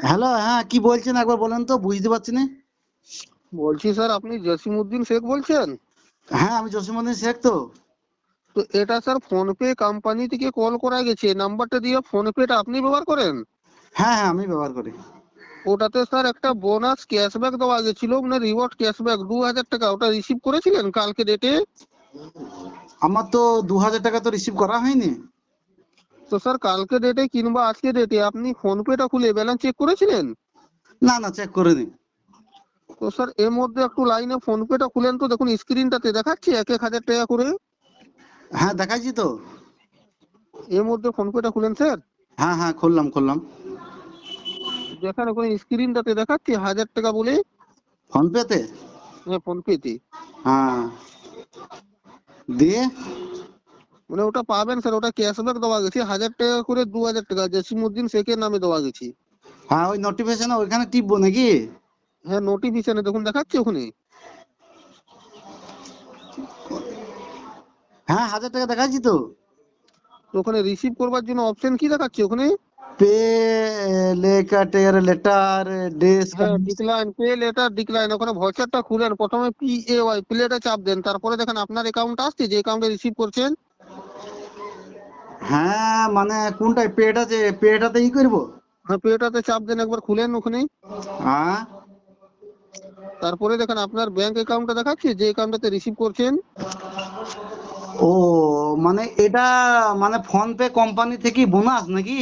Hello, হ্যাঁ কি বলছেন একবার বলেন তো, বুঝতে পারছি না। বলছি স্যার, আপনি জসিমউদ্দিন শেখ বলছেন? হ্যাঁ আমি জসিমউদ্দিন শেখ তো। তো এটা স্যার ফোনপে কোম্পানি থেকে কল করা গেছে, নাম্বারটা দিয়ে। ফোনপেটা আপনি ব্যবহার করেন? হ্যাঁ হ্যাঁ আমি ব্যবহার করি। ওটাতে স্যার একটা বোনাস ক্যাশব্যাক দেওয়া গেছিল, মানে রিওয়ার্ড ক্যাশব্যাক 2000 টাকা। ওটা রিসিভ করেছিলেন কালকে ডেটে? আমার তো 2000 টাকা তো রিসিভ করা হয়নি। তো স্যার কালকে ডেটে কিংবা আজকে ডেটে আপনি ফোনপেটা খুলে ব্যালেন্স চেক করেছিলেন? না না, চেক করিনি। তো স্যার এর মধ্যে একটু লাইনে ফোনপেটা খুলেন তো, দেখুন স্ক্রিনটাতে দেখাচ্ছে 1000 টাকা করে। হ্যাঁ দেখাইছি তো। এর মধ্যে ফোনপেটা খুলেন স্যার। হ্যাঁ হ্যাঁ খুললাম খুললাম। দেখেন ওখানে স্ক্রিনটাতে দেখাচ্ছে 1000 টাকা বলে। ফোন পেতে। হ্যাঁ, ফোনপেতে। হ্যাঁ দিয়ে। মানে ওটা পাবেন স্যার, ওটা ক্যাশব্যাক দেওয়া গেছে 1000 টাকা করে, 2000 টাকা জসিমউদ্দিন শেখের নামে দেওয়া গেছে। হ্যাঁ ওই নোটিফিকেশন ওইখানে টিপবো নাকি? হ্যাঁ, নোটিফিকেশনে দেখুন দেখাচ্ছে ওখানে। হ্যাঁ 1000 টাকা দেখাচ্ছি তো। তো ওখানে রিসিভ করবার জন্য অপশন কি দেখাচ্ছে ওখানে? পে লেটার লেটার ডেস। হ্যাঁ, ডিক্লাইন, পে লেটার ডিক্লাইন। ওখানে ভাউচারটা খুলেন, প্রথমে PAY প্লেটা চাপ দেন, তারপরে দেখেন আপনার অ্যাকাউন্ট আসছে, যে অ্যাকাউন্টে রিসিভ করছেন। হ্যাঁ মানে কোনটায় পেটাতে পেটাতে ই করবো? হ্যাঁ, পেটাতে চাপ দেন, একবার খুলেন ওখানে। হ্যাঁ তারপরে দেখেন আপনার ব্যাংক অ্যাকাউন্টটা দেখাচ্ছে, যে অ্যাকাউন্টটাতে রিসিভ করছেন। ও মানে এটা মানে ফোন পে কোম্পানি থেকে বোনাস নাকি?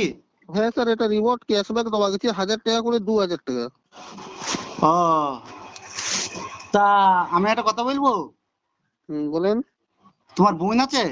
হ্যাঁ স্যার, এটা রিওয়ার্ড ক্যাশব্যাক দেওয়া গেছে 1000 টাকা করে, 2000 টাকা। ও তা আমি একটা কথা বলবো। বলেন। তোমার বোন আছে?